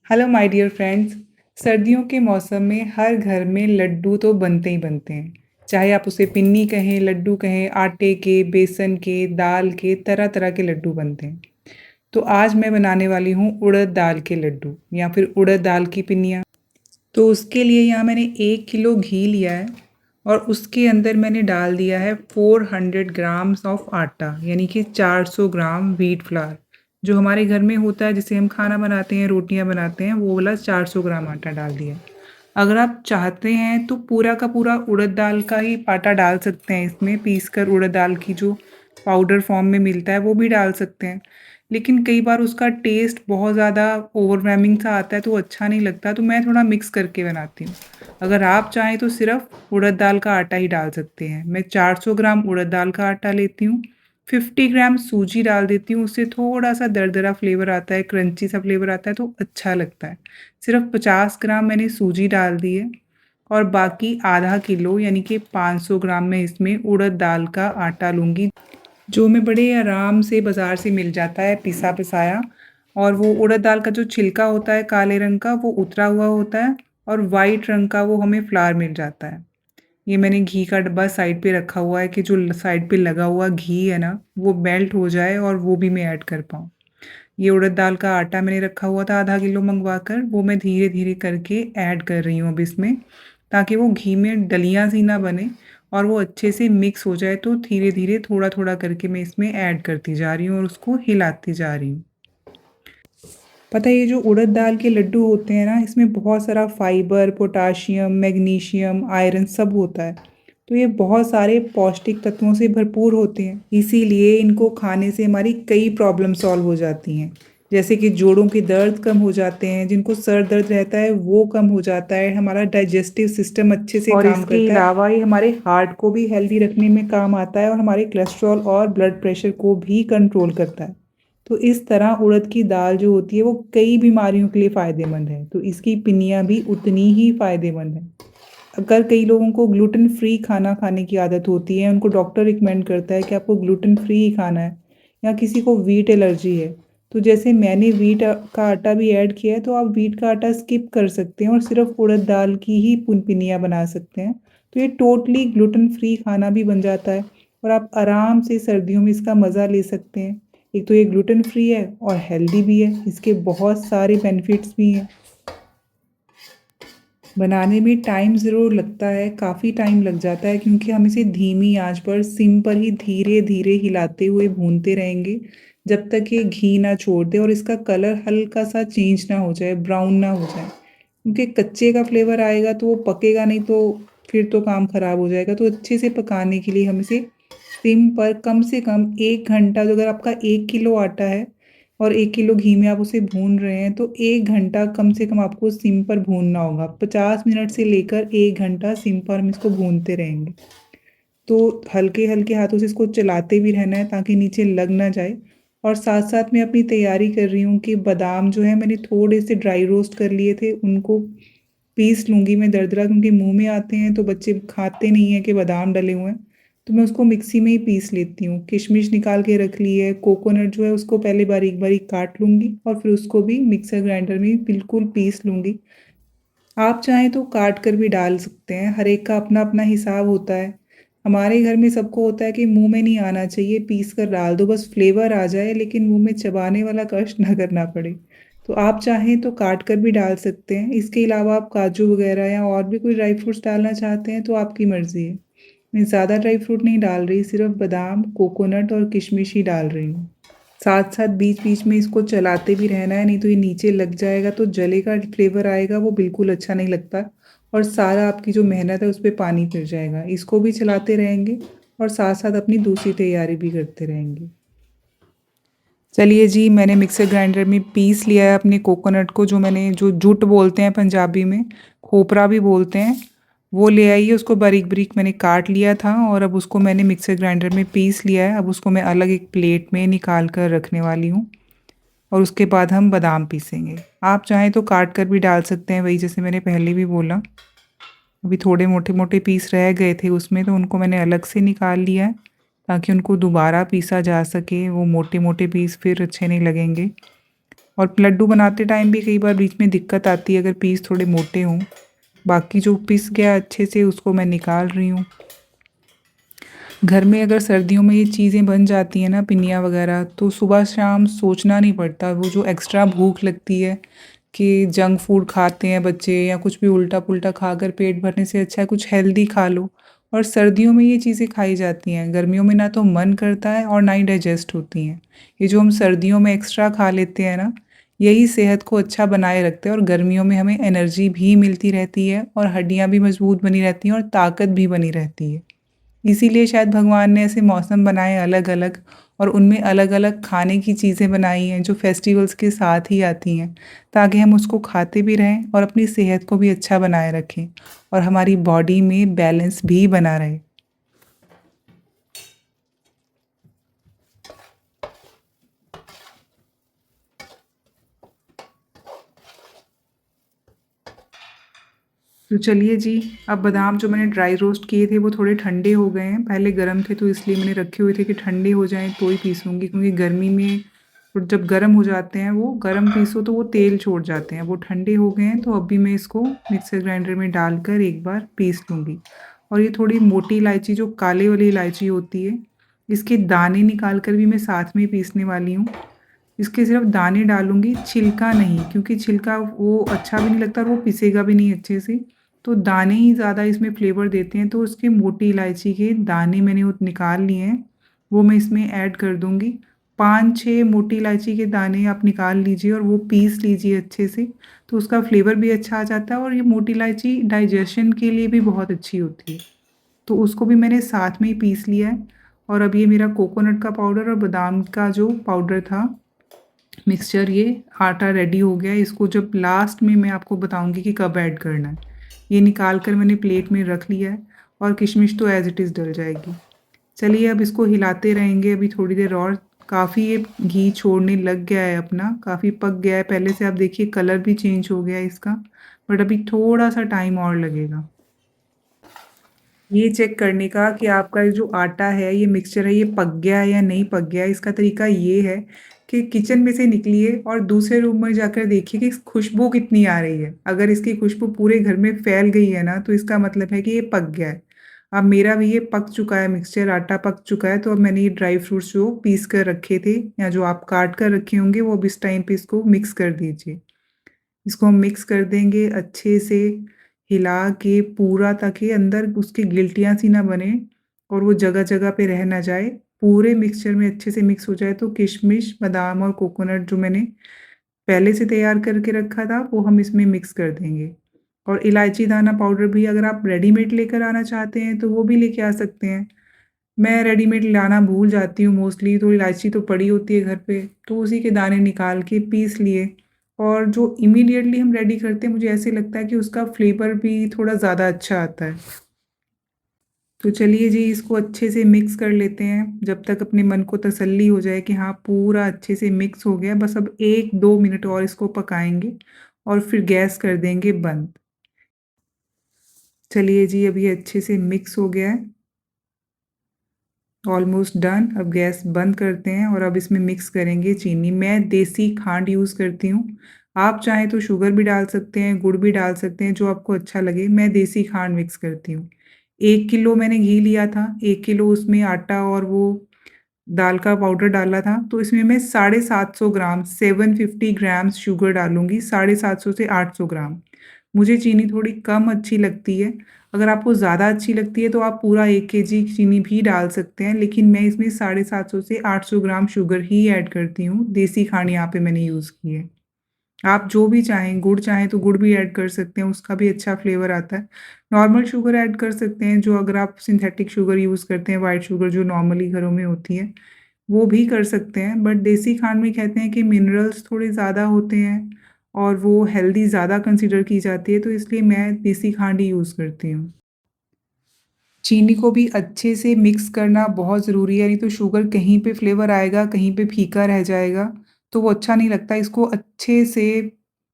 Hello my dear friends. सर्दियों के मौसम में हर घर में लड्डू तो बनते ही बनते हैं। चाहे आप उसे पिन्नी कहें, लड्डू कहें, आटे के, बेसन के, दाल के, तरह तरह के लड्डू बनते हैं। तो आज मैं बनाने वाली हूँ उड़द दाल के लड्डू या फिर उड़द दाल की पिन्नियाँ। तो उसके लिए यहाँ मैंने 1 किलो घी लिया है और उसके अंदर मैंने डाल दिया है 400 ग्राम्स ऑफ आटा, यानी कि 400 ग्राम व्हीट फ्लावर। जो हमारे घर में होता है, जिसे हम खाना बनाते हैं, रोटियां बनाते हैं, वो वाला 400 ग्राम आटा डाल दिया। अगर आप चाहते हैं तो पूरा का पूरा उड़द दाल का ही आटा डाल सकते हैं, इसमें पीस कर उड़द दाल की जो पाउडर फॉर्म में मिलता है वो भी डाल सकते हैं। लेकिन कई बार उसका टेस्ट बहुत ज़्यादा ओवरवेलमिंग सा आता है तो अच्छा नहीं लगता, तो मैं थोड़ा मिक्स करके बनाती हूँ। अगर आप चाहें तो सिर्फ उड़द दाल का आटा ही डाल सकते हैं। मैं 400 ग्राम उड़द दाल का आटा लेती हूँ, 50 ग्राम सूजी डाल देती हूँ। उससे थोड़ा सा दरदरा फ्लेवर आता है, क्रंची सा फ्लेवर आता है तो अच्छा लगता है। सिर्फ 50 ग्राम मैंने सूजी डाल दी है और बाकी आधा किलो यानी कि 500 ग्राम में इसमें उड़द दाल का आटा लूँगी, जो हमें बड़े आराम से बाज़ार से मिल जाता है पिसा पिसाया। और वो उड़द दाल का जो छिलका होता है काले रंग का, वो उतरा हुआ होता है और वाइट रंग का वो हमें फ्लावर मिल जाता है। ये मैंने घी का डब्बा साइड पे रखा हुआ है कि जो साइड पे लगा हुआ घी है ना, वो मेल्ट हो जाए और वो भी मैं ऐड कर पाऊँ। ये उड़द दाल का आटा मैंने रखा हुआ था आधा किलो मंगवा कर, वो मैं धीरे धीरे करके ऐड कर रही हूँ अब इसमें, ताकि वो घी में डलियाँ सी ना बने और वो अच्छे से मिक्स हो जाए। तो धीरे धीरे थोड़ा थोड़ा करके मैं इसमें ऐड करती जा रही हूँ और उसको हिलाती जा रही हूँ। पता है, ये जो उड़द दाल के लड्डू होते हैं ना, इसमें बहुत सारा फाइबर, पोटाशियम, मैग्नीशियम, आयरन सब होता है। तो ये बहुत सारे पौष्टिक तत्वों से भरपूर होते हैं, इसीलिए इनको खाने से हमारी कई प्रॉब्लम सॉल्व हो जाती हैं। जैसे कि जोड़ों के दर्द कम हो जाते हैं, जिनको सर दर्द रहता है वो कम हो जाता है, हमारा डाइजेस्टिव सिस्टम अच्छे से और काम इसके करता है। अलावा ये हमारे हार्ट को भी हेल्दी रखने में काम आता है और हमारे कोलेस्ट्रॉल और ब्लड प्रेशर को भी कंट्रोल करता है। तो इस तरह उड़द की दाल जो होती है वो कई बीमारियों के लिए फ़ायदेमंद है, तो इसकी पिन्नियाँ भी उतनी ही फ़ायदेमंद हैं। अगर कई लोगों को ग्लूटेन फ्री खाना खाने की आदत होती है, उनको डॉक्टर रिकमेंड करता है कि आपको ग्लूटेन फ्री ही खाना है, या किसी को वीट एलर्जी है, तो जैसे मैंने वीट का आटा भी ऐड किया है, तो आप वीट का आटा स्किप कर सकते हैं और सिर्फ उड़द दाल की ही पिन्नियाँ बना सकते हैं। तो ये टोटली ग्लूटेन फ्री खाना भी बन जाता है और आप आराम से सर्दियों में इसका मज़ा ले सकते हैं। एक तो ये ग्लूटेन फ्री है और हेल्दी भी है, इसके बहुत सारे बेनिफिट्स भी हैं। बनाने में टाइम ज़रूर लगता है, काफ़ी टाइम लग जाता है, क्योंकि हम इसे धीमी आंच पर, सिम पर ही धीरे धीरे हिलाते हुए भूनते रहेंगे जब तक ये घी ना छोड़ दे और इसका कलर हल्का सा चेंज ना हो जाए, ब्राउन ना हो जाए। क्योंकि कच्चे का फ्लेवर आएगा तो वो पकेगा नहीं, तो फिर तो काम ख़राब हो जाएगा। तो अच्छे से पकाने के लिए हम इसे सिम पर कम से कम 1 घंटा, जो अगर आपका 1 किलो आटा है और 1 किलो घी में आप उसे भून रहे हैं, तो 1 घंटा कम से कम आपको सिम पर भूनना होगा। 50 मिनट से लेकर 1 घंटा सिम पर हम इसको भूनते रहेंगे। तो हल्के हल्के हाथों से इसको चलाते भी रहना है ताकि नीचे लग ना जाए। और साथ साथ मैं अपनी तैयारी कर रही हूँ कि बादाम जो है मैंने थोड़े से ड्राई रोस्ट कर लिए थे, उनको पीस लूँगी मैं दरदरा, क्योंकि मुंह में आते हैं तो बच्चे खाते नहीं हैं कि बादाम डले हुए हैं। तो मैं उसको मिक्सी में ही पीस लेती हूँ। किशमिश निकाल के रख ली है, कोकोनट जो है उसको पहले बारीक बारीक काट लूँगी और फिर उसको भी मिक्सर ग्राइंडर में बिल्कुल पीस लूँगी। आप चाहें तो काट कर भी डाल सकते हैं, हर एक का अपना अपना हिसाब होता है। हमारे घर में सबको होता है कि मुंह में नहीं आना चाहिए, पीस कर डाल दो, बस फ्लेवर आ जाए, लेकिन मुंह में चबाने वाला कष्ट ना करना पड़े। तो आप चाहें तो काट कर भी डाल सकते हैं। इसके अलावा आप काजू वगैरह या और भी कोई ड्राई फ्रूट्स डालना चाहते हैं तो आपकी मर्ज़ी है। मैं ज़्यादा ड्राई फ्रूट नहीं डाल रही, सिर्फ बादाम, कोकोनट और किशमिश ही डाल रही हूँ। साथ साथ बीच बीच में इसको चलाते भी रहना है, नहीं तो ये नीचे लग जाएगा तो जलेगा, फ्लेवर आएगा, वो बिल्कुल अच्छा नहीं लगता और सारा आपकी जो मेहनत है उस पर पानी फिर जाएगा। इसको भी चलाते रहेंगे और साथ साथ अपनी दूसरी तैयारी भी करते रहेंगे। चलिए जी, मैंने मिक्सर ग्राइंडर में पीस लिया है अपने कोकोनट को, जो मैंने, जो जुट बोलते हैं पंजाबी में, खोपरा भी बोलते हैं, वो ले आई है। उसको बारीक बारीक मैंने काट लिया था और अब उसको मैंने मिक्सर ग्राइंडर में पीस लिया है। अब उसको मैं अलग एक प्लेट में निकाल कर रखने वाली हूँ और उसके बाद हम बादाम पीसेंगे। आप चाहें तो काट कर भी डाल सकते हैं, वही जैसे मैंने पहले भी बोला। अभी थोड़े मोटे मोटे पीस रह गए थे उसमें, तो उनको मैंने अलग से निकाल लिया है ताकि उनको दोबारा पीसा जा सके। वो मोटे मोटे पीस फिर अच्छे नहीं लगेंगे। और लड्डू बनाते टाइम भी कई बार बीच में दिक्कत आती है अगर पीस थोड़े मोटे हों। बाकी जो पिस गया अच्छे से उसको मैं निकाल रही हूँ। घर में अगर सर्दियों में ये चीज़ें बन जाती हैं ना पिनिया वगैरह, तो सुबह शाम सोचना नहीं पड़ता। वो जो एक्स्ट्रा भूख लगती है कि जंक फूड खाते हैं बच्चे या कुछ भी उल्टा पुल्टा खाकर पेट भरने से अच्छा है कुछ हेल्दी खा लो। और सर्दियों में ये चीज़ें खाई जाती हैं, गर्मियों में ना तो मन करता है और ना ही डाइजेस्ट होती हैं। ये जो हम सर्दियों में एक्स्ट्रा खा लेते हैं ना, यही सेहत को अच्छा बनाए रखते हैं और गर्मियों में हमें एनर्जी भी मिलती रहती है और हड्डियाँ भी मजबूत बनी रहती हैं और ताकत भी बनी रहती है। इसीलिए शायद भगवान ने ऐसे मौसम बनाए अलग-अलग और उनमें अलग-अलग खाने की चीज़ें बनाई हैं जो फेस्टिवल्स के साथ ही आती हैं, ताकि हम उसको खाते भी रहें और अपनी सेहत को भी अच्छा बनाए रखें और हमारी बॉडी में बैलेंस भी बना रहे। तो चलिए जी, अब बादाम जो मैंने ड्राई रोस्ट किए थे वो थोड़े ठंडे हो गए हैं। पहले गरम थे तो इसलिए मैंने रखे हुए थे कि ठंडे हो जाएँ तो ही पीसूँगी, क्योंकि गर्मी में और जब गरम हो जाते हैं वो गरम पीसो तो वो तेल छोड़ जाते हैं। वो ठंडे हो गए हैं तो अभी मैं इसको मिक्सर ग्राइंडर में डालकर एक बार पीस लूँगी। और ये थोड़ी मोटी इलायची जो काले वाली इलायची होती है, इसके दाने निकाल कर भी मैं साथ में पीसने वाली हूँ। इसके सिर्फ दाने डालूँगी, छिलका नहीं, क्योंकि छिलका वो अच्छा भी नहीं लगता और वो पिसेगा भी नहीं अच्छे से। तो दाने ही ज़्यादा इसमें फ्लेवर देते हैं, तो उसके मोटी इलायची के दाने मैंने वो निकाल लिए हैं, वो मैं इसमें ऐड कर दूँगी। 5-6 मोटी इलायची के दाने आप निकाल लीजिए और वो पीस लीजिए अच्छे से, तो उसका फ्लेवर भी अच्छा आ जाता है और ये मोटी इलायची डाइजेशन के लिए भी बहुत अच्छी होती है। तो उसको भी मैंने साथ में ही पीस लिया है और अब ये मेरा कोकोनट का पाउडर और बादाम का जो पाउडर था मिक्सचर, ये आटा रेडी हो गया है। इसको जब लास्ट में मैं आपको बताऊंगी कि कब ऐड करना है। ये निकाल कर मैंने प्लेट में रख लिया है और किशमिश तो एज़ इट इज़ डल जाएगी। चलिए अब इसको हिलाते रहेंगे अभी थोड़ी देर और। काफ़ी ये घी छोड़ने लग गया है अपना, काफ़ी पक गया है। पहले से आप देखिए कलर भी चेंज हो गया है इसका, बट अभी थोड़ा सा टाइम और लगेगा ये चेक करने का कि आपका जो आटा है, ये मिक्सचर है, ये पक गया है या नहीं पक गया है। इसका तरीका ये है कि किचन में से निकलिए और दूसरे रूम में जाकर देखिए कि खुशबू कितनी आ रही है। अगर इसकी खुशबू पूरे घर में फैल गई है ना, तो इसका मतलब है कि ये पक गया है। अब मेरा भी ये पक चुका है मिक्सचर, आटा पक चुका है। तो अब मैंने ये ड्राई फ्रूट्स जो पीस कर रखे थे या जो आप काट कर रखे होंगे, वो अब इस टाइम पे इसको मिक्स कर दीजिए। इसको हम मिक्स कर देंगे अच्छे से, हिला के पूरा, ताकि अंदर उसकी गिल्टियाँ सी ना बने और वो जगह-जगह पे रह ना जाए। पूरे मिक्सचर में अच्छे से मिक्स हो जाए तो किशमिश, बादाम और कोकोनट जो मैंने पहले से तैयार करके रखा था, वो हम इसमें मिक्स कर देंगे। और इलायची दाना पाउडर भी अगर आप रेडीमेड लेकर आना चाहते हैं, तो वो भी लेके आ सकते हैं। मैं रेडीमेड लाना भूल जाती हूँ मोस्टली, तो इलायची तो पड़ी होती है घर पे, तो उसी के दाने निकाल के पीस लिए। और जो इमीडिएटली हम रेडी करते हैं, मुझे ऐसे लगता है कि उसका फ्लेवर भी थोड़ा ज़्यादा अच्छा आता है। तो चलिए जी, इसको अच्छे से मिक्स कर लेते हैं जब तक अपने मन को तसल्ली हो जाए कि हाँ पूरा अच्छे से मिक्स हो गया। बस अब 1-2 मिनट और इसको पकाएंगे और फिर गैस कर देंगे बंद। चलिए जी, अभी अच्छे से मिक्स हो गया है, ऑलमोस्ट डन। अब गैस बंद करते हैं और अब इसमें मिक्स करेंगे चीनी। मैं देसी खांड यूज़ करती हूँ, आप चाहें तो शुगर भी डाल सकते हैं, गुड़ भी डाल सकते हैं, जो आपको अच्छा लगे। मैं देसी खांड मिक्स करती हूँ। 1 किलो मैंने घी लिया था, 1 किलो उसमें आटा और वो दाल का पाउडर डाला था, तो इसमें मैं 750 ग्राम 750 ग्राम्स शुगर डालूँगी, 750 से 800 ग्राम। मुझे चीनी थोड़ी कम अच्छी लगती है, अगर आपको ज़्यादा अच्छी लगती है तो आप पूरा 1 केजी चीनी भी डाल सकते हैं, लेकिन मैं इसमें 750 से 800 ग्राम शुगर ही ऐड करती हूँ। देसी खांड यहाँ पे मैंने यूज़ की है। आप जो भी चाहें, गुड़ चाहें तो गुड़ भी ऐड कर सकते हैं, उसका भी अच्छा फ्लेवर आता है। नॉर्मल शुगर ऐड कर सकते हैं, जो अगर आप सिंथेटिक शुगर यूज़ करते हैं, व्हाइट शुगर जो नॉर्मली घरों में होती है, वो भी कर सकते हैं। बट देसी खांड में कहते हैं कि मिनरल्स थोड़े ज़्यादा होते हैं और वो हेल्दी ज़्यादा कंसीडर की जाती है, तो इसलिए मैं देसी खांड ही यूज़ करती हूँ। चीनी को भी अच्छे से मिक्स करना बहुत ज़रूरी है, नहीं तो शुगर कहीं पे फ्लेवर आएगा, कहीं पे फीका रह जाएगा, तो वो अच्छा नहीं लगता। इसको अच्छे से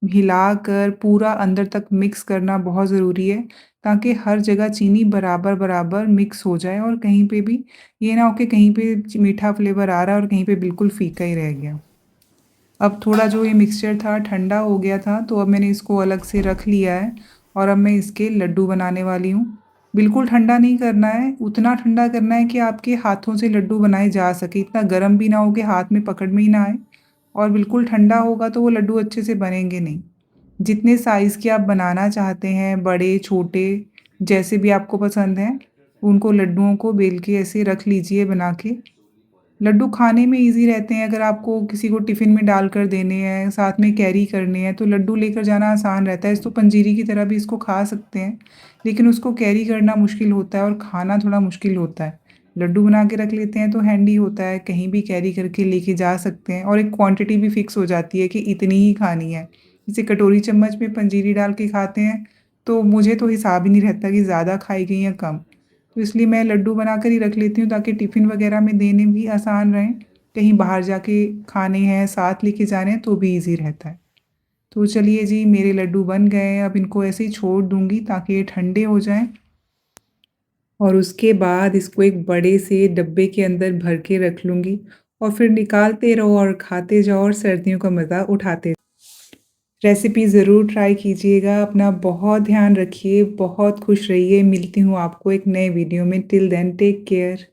हिलाकर पूरा अंदर तक मिक्स करना बहुत ज़रूरी है, ताकि हर जगह चीनी बराबर-बराबर मिक्स हो जाए और कहीं पे भी ये ना हो कि कहीं पे मीठा फ्लेवर आ रहा है और कहीं पे बिल्कुल फीका ही रह गया। अब थोड़ा जो ये मिक्सचर था ठंडा हो गया था, तो अब मैंने इसको अलग से रख लिया है और अब मैं इसके लड्डू बनाने वाली हूँ। बिल्कुल ठंडा नहीं करना है, उतना ठंडा करना है कि आपके हाथों से लड्डू बनाए जा सके, इतना गर्म भी ना हो कि हाथ में पकड़ में ही ना आए और बिल्कुल ठंडा होगा तो वो लड्डू अच्छे से बनेंगे नहीं। जितने साइज़ के आप बनाना चाहते हैं, बड़े, छोटे, जैसे भी आपको पसंद हैं, उनको लड्डुओं को बेल के ऐसे रख लीजिए बना के। लड्डू खाने में ईज़ी रहते हैं, अगर आपको किसी को टिफ़िन में डालकर देने हैं, साथ में कैरी करने हैं, तो लड्डू लेकर जाना आसान रहता है। इस तो पंजीरी की तरह भी इसको खा सकते हैं, लेकिन उसको कैरी करना मुश्किल होता है और खाना थोड़ा मुश्किल होता है। लड्डू बना के रख लेते हैं तो हैंडी होता है, कहीं भी कैरी करके लेके जा सकते हैं और एक क्वांटिटी भी फ़िक्स हो जाती है कि इतनी ही खानी है। जैसे कटोरी चम्मच में पंजीरी डाल के खाते हैं, तो मुझे तो हिसाब ही नहीं रहता कि ज़्यादा खाई गई या कम। तो इसलिए मैं लड्डू बनाकर ही रख लेती हूँ ताकि टिफ़िन वग़ैरह में देने भी आसान रहें। कहीं बाहर जाके खाने हैं, साथ लेके जाने हैं तो भी ईज़ी रहता है। तो चलिए जी, मेरे लड्डू बन गए हैं, अब इनको ऐसे ही छोड़ दूँगी ताकि ये ठंडे हो जाएँ और उसके बाद इसको एक बड़े से डब्बे के अंदर भर के रख लूँगी और फिर निकालते रहो और खाते जाओ और सर्दियों का मज़ा उठाते। रेसिपी ज़रूर ट्राई कीजिएगा, अपना बहुत ध्यान रखिए, बहुत खुश रहिए। मिलती हूँ आपको एक नए वीडियो में, टिल देन टेक केयर।